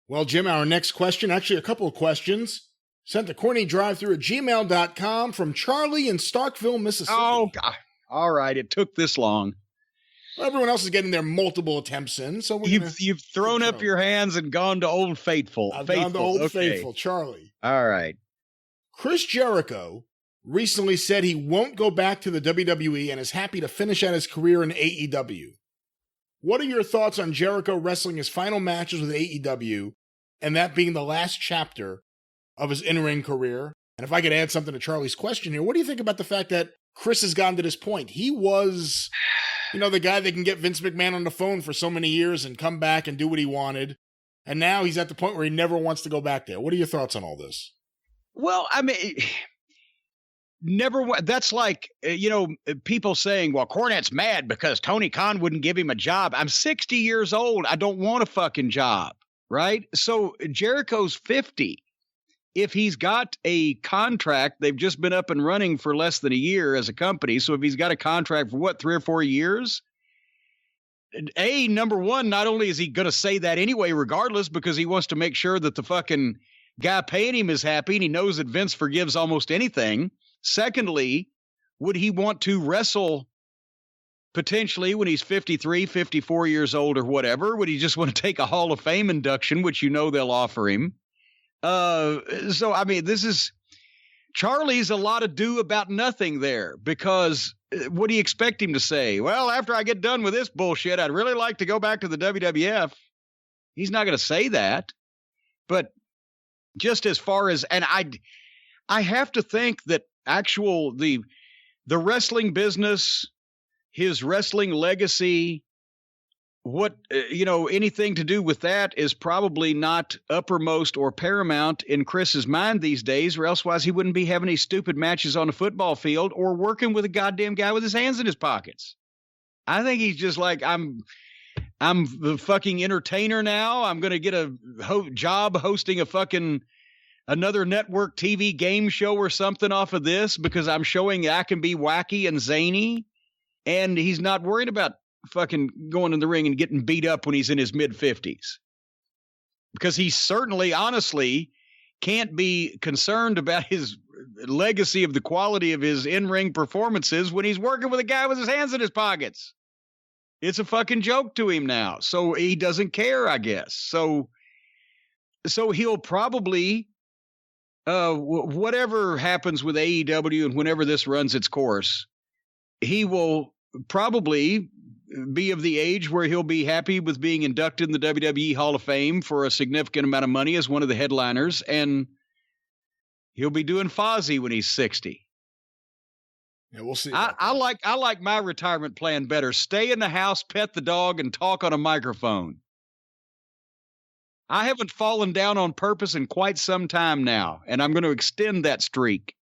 Well, Jim, our next question, actually a couple of questions, sent to CornyDriveThru@gmail.com from Charlie in Starkville, Mississippi. Oh, God. All right. It took this long. Well, everyone else is getting their multiple attempts in, so you've thrown up your hands and gone to Old Faithful. I've gone to Old Faithful, Charlie. All right. Chris Jericho recently said he won't go back to the WWE and is happy to finish out his career in AEW. What are your thoughts on Jericho wrestling his final matches with AEW and that being the last chapter of his in-ring career? And if I could add something to Charlie's question here, what do you think about the fact that Chris has gotten to this point? He was, the guy that can get Vince McMahon on the phone for so many years and come back and do what he wanted. And now he's at the point where he never wants to go back there. What are your thoughts on all this? Well, I mean, that's like, people saying, well, Cornette's mad because Tony Khan wouldn't give him a job. I'm 60 years old. I don't want a fucking job, right? So Jericho's 50. If he's got a contract, they've just been up and running for less than a year as a company. So if he's got a contract for 3 or 4 years, number one, not only is he going to say that anyway, regardless, because he wants to make sure that the fucking guy paying him is happy and he knows that Vince forgives almost anything. Secondly, would he want to wrestle potentially when he's 53, 54 years old or whatever? Would he just want to take a Hall of Fame induction, which they'll offer him? So, I mean, Charlie's a lot of do about nothing there, because what do you expect him to say? Well, after I get done with this bullshit, I'd really like to go back to the WWF. He's not going to say that. But just as far as, and I have to think that the wrestling business, his wrestling legacy, anything to do with that is probably not uppermost or paramount in Chris's mind these days, or elsewise he wouldn't be having these stupid matches on a football field or working with a goddamn guy with his hands in his pockets. I think he's just like, I'm the fucking entertainer now. I'm going to get a job hosting another network TV game show or something off of this because I'm showing I can be wacky and zany. And he's not worried about fucking going in the ring and getting beat up when he's in his mid-50s, because he certainly, honestly, can't be concerned about his legacy of the quality of his in-ring performances when he's working with a guy with his hands in his pockets. It's a fucking joke to him now. So he doesn't care, I guess. So he'll probably, whatever happens with AEW and whenever this runs its course, he will probably be of the age where he'll be happy with being inducted in the WWE Hall of Fame for a significant amount of money as one of the headliners, and he'll be doing Fozzy when he's 60. Yeah, we'll see. I like my retirement plan better. Stay in the house, pet the dog, and talk on a microphone. I haven't fallen down on purpose in quite some time now, and I'm going to extend that streak.